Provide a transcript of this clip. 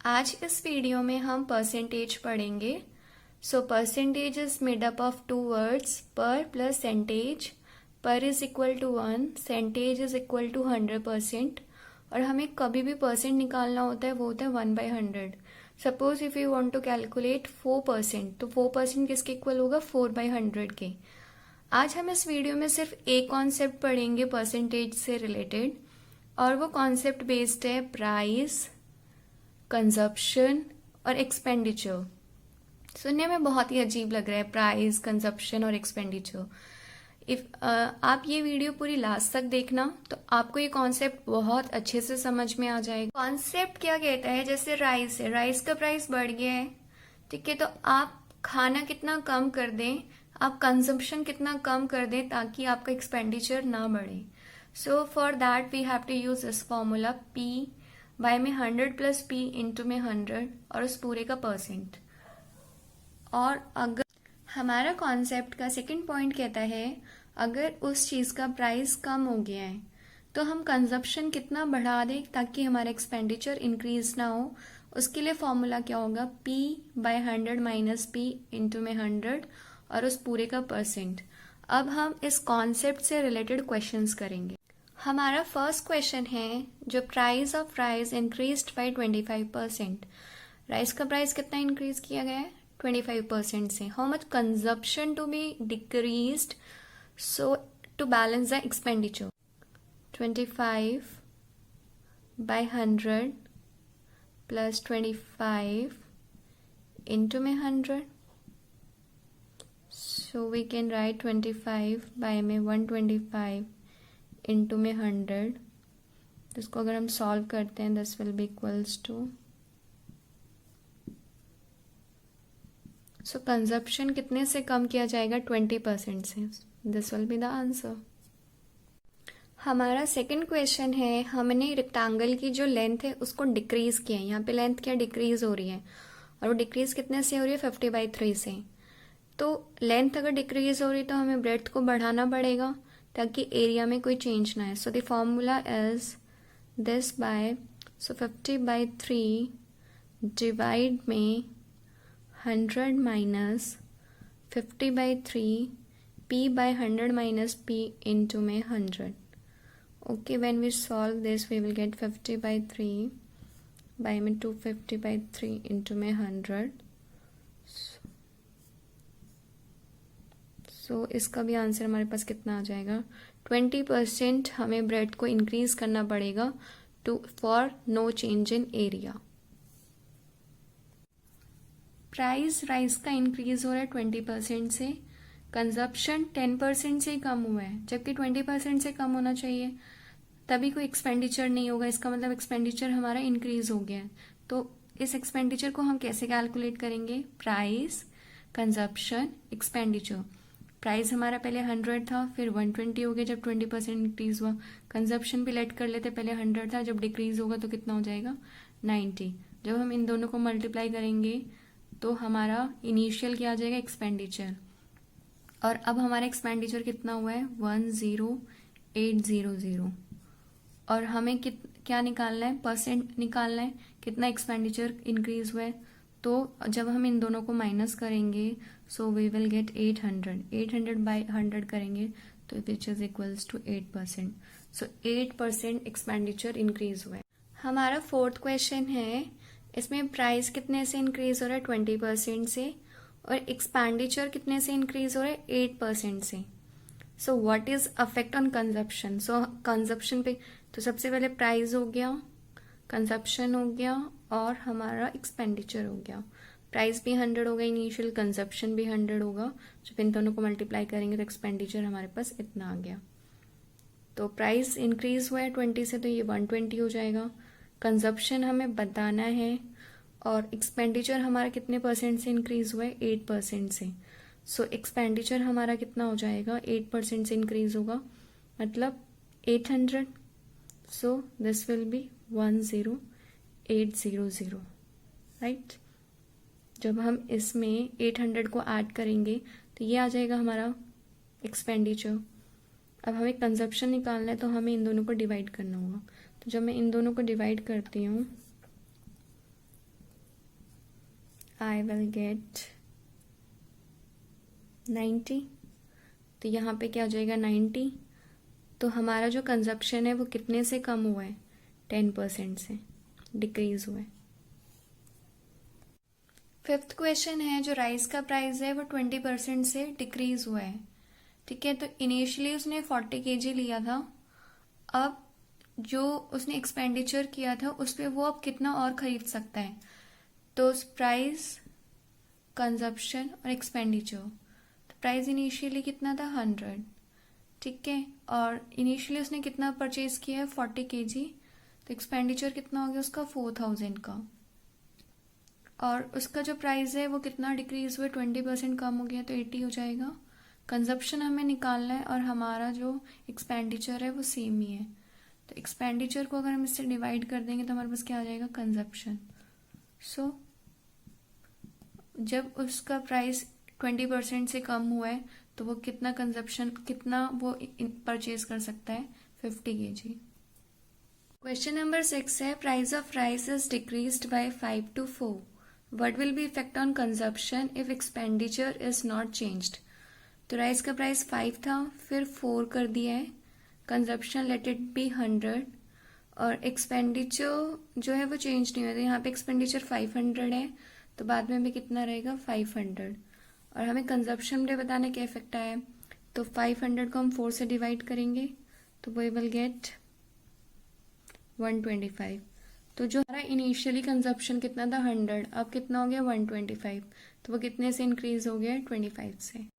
आज इस वीडियो में हम परसेंटेज पढ़ेंगे। So percentage is made up of two words, per plus centage. Per is equal to 1, centage is equal to 100%। और हमें कभी भी परसेंट निकालना होता है वो होता है 1/100। Suppose if you want to calculate 4%, तो 4% किसके इक्वल होगा? 4/100 के। आज हम इस वीडियो में सिर्फ एक कॉन्सेप्ट पढ़ेंगे परसेंटेज से रिलेटेड, और वो कॉन्सेप्ट बेस्ड है प्राइस, कंजप्शन और एक्सपेंडिचर। सुनने में बहुत ही अजीब लग रहा है, प्राइस, कंजप्शन और एक्सपेंडिचर। इफ आप ये वीडियो पूरी लास्ट तक देखना तो आपको ये कॉन्सेप्ट बहुत अच्छे से समझ में आ जाएगा। कॉन्सेप्ट क्या कहता है? जैसे राइस है, राइस का प्राइस बढ़ गया है, ठीक है, तो आप खाना कितना कम कर दें, आप कंजप्शन कितना कम कर दें ताकि आपका एक्सपेंडिचर ना बढ़े। So for that we have to use this formula, P by में 100 प्लस पी इंटू में 100 और उस पूरे का परसेंट। और अगर हमारा कॉन्सेप्ट का सेकंड पॉइंट कहता है अगर उस चीज का प्राइस कम हो गया है तो हम कंजप्शन कितना बढ़ा दें ताकि हमारा एक्सपेंडिचर इंक्रीज ना हो। उसके लिए फॉर्मूला क्या होगा? P by 100 minus P into में 100 और उस पूरे का परसेंट। अब हम इस कॉन्सेप्ट से रिलेटेड क्वेश्चंस करेंगे। हमारा फर्स्ट क्वेश्चन है, जो price of rice increased by 25%। Rice का प्राइस कितना इंक्रीज किया गया है? 25% से। How much consumption to be decreased so to balance the expenditure? 25 by 100 plus 25 into में 100। So we can write 25 by में 125 इंटू में 100। इसको अगर हम सॉल्व करते हैं this will be equals to, so consumption कितने से कम किया जाएगा? 20% से। This will be the answer. हमारा सेकंड क्वेश्चन है, हमने रेक्टेंगल की जो लेंथ है उसको डिक्रीज किया है। यहाँ पे लेंथ क्या डिक्रीज हो रही है, और वो डिक्रीज कितने से हो रही है? 50/3 से। तो लेंथ अगर डिक्रीज हो रही है तो हमें ब्रेड्थ को बढ़ाना पड़ेगा ताकि एरिया में कोई चेंज ना है। So the formula is this by, so 50/3 divide में 100 minus 50/3 p by 100 minus p into में 100. Okay, when we solve this we will get 50/3 by में 250/3 into में 100. So इसका भी आंसर हमारे पास कितना आ जाएगा? 20% हमें ब्रेड को इंक्रीज करना पड़ेगा for no change in area. Price rice का इंक्रीज हो रहा है 20% से, कंजप्शन 10% से ही कम हुआ है, जबकि 20% से कम होना चाहिए, तभी कोई एक्सपेंडिचर नहीं होगा। इसका मतलब एक्सपेंडिचर हमारा इंक्रीज हो गया है। तो इस एक्सपेंडिचर को हम कैसे कैलकुलेट करेंगे? Price, consumption, expenditure. प्राइस हमारा पहले 100 था, फिर 120 हो गया जब 20% इंक्रीज हुआ। कंजप्शन भी लेट कर लेते, पहले 100 था, जब डिक्रीज होगा तो कितना हो जाएगा? 90। जब हम इन दोनों को मल्टीप्लाई करेंगे तो हमारा इनिशियल क्या आ जाएगा? एक्सपेंडिचर। और अब हमारा एक्सपेंडिचर कितना हुआ है? 10800। और हमें क्या निकालना है? परसेंट निकालना है, कितना एक्सपेंडिचर इंक्रीज हुआ है। तो जब हम इन दोनों को माइनस करेंगे so we will get 800। 800 by 100 करेंगे तो which is equals to 8%। So 8% expenditure increase हुआ है। हमारा फोर्थ क्वेश्चन है, इसमें प्राइस कितने से इंक्रीज हो रहा है? 20% से, और एक्सपेंडिचर कितने से इंक्रीज हो रहा है? 8% से। So what is affect on consumption? So consumption पे तो सबसे पहले प्राइस हो गया, कंजप्शन हो गया और हमारा एक्सपेंडिचर हो गया। प्राइस भी 100 होगा इनिशियल, कंजप्शन भी 100 होगा। जब इन दोनों को मल्टीप्लाई करेंगे तो एक्सपेंडिचर हमारे पास इतना आ गया। तो प्राइस इंक्रीज हुआ है 20 से, तो ये 120 हो जाएगा। कंजप्शन हमें बताना है, और एक्सपेंडिचर हमारा कितने परसेंट से इंक्रीज हुआ है? 8% से। सो एक्सपेंडिचर हमारा कितना हो जाएगा? 8% से इंक्रीज होगा, मतलब 800। So this will B 10800, right. जब हम इसमें 800 को ऐड करेंगे तो ये आ जाएगा हमारा एक्सपेंडिचर। अब हमें कंजप्शन निकालना है तो हमें इन दोनों को डिवाइड करना होगा। तो जब मैं इन दोनों को डिवाइड करती हूँ I will get 90. तो यहाँ पे क्या हो जाएगा 90. तो हमारा जो कंजप्शन है वो कितने से कम हुआ है? 10% से डिक्रीज हुआ है. फिफ्थ क्वेश्चन है, जो राइस का प्राइस है वो 20% से डिक्रीज हुआ है. ठीक है, तो इनिशियली उसने 40 kg लिया था. अब जो उसने एक्सपेंडिचर किया था उस पर वो अब कितना और खरीद सकता है? तो प्राइस, कंजप्शन और एक्सपेंडिचर. तो प्राइस इनिशियली कितना था? 100. ठीक है, और इनिशियली उसने कितना परचेज किया है? 40 kg. तो एक्सपेंडिचर कितना हो गया उसका? 4000 का. और उसका जो प्राइस है वो कितना डिक्रीज हुआ? 20% कम हो गया, तो 80 हो जाएगा. कंजप्शन हमें निकालना है और हमारा जो एक्सपेंडिचर है वो सेम ही है. तो एक्सपेंडिचर को अगर हम इससे डिवाइड कर देंगे तो हमारे पास क्या आ जाएगा? कंजप्शन. सो जब उसका प्राइस 20% से कम हुआ है तो वो कितना कंजप्शन, कितना वो परचेज कर सकता है? 50 kg. क्वेश्चन नंबर 6 है, price of rice is decreased bye 5 to 4. What will be effect on consumption if expenditure is not changed? तो राइस का प्राइस 5 था, फिर 4 कर दिया है. Consumption let it be 100. और एक्सपेंडिचर जो है वो चेंज नहीं हुआ. तो यहाँ पे एक्सपेंडिचर 500 है, तो बाद में भी कितना रहेगा? 500. और हमें कंजप्शन में बताने क्या इफेक्ट आया है, तो 500 को हम 4 से डिवाइड करेंगे तो वी विल गेट 125. तो जो हमारा इनिशियली कंजप्शन कितना था? 100. अब कितना हो गया? 125. तो वो कितने से इंक्रीज हो गया? 25 से.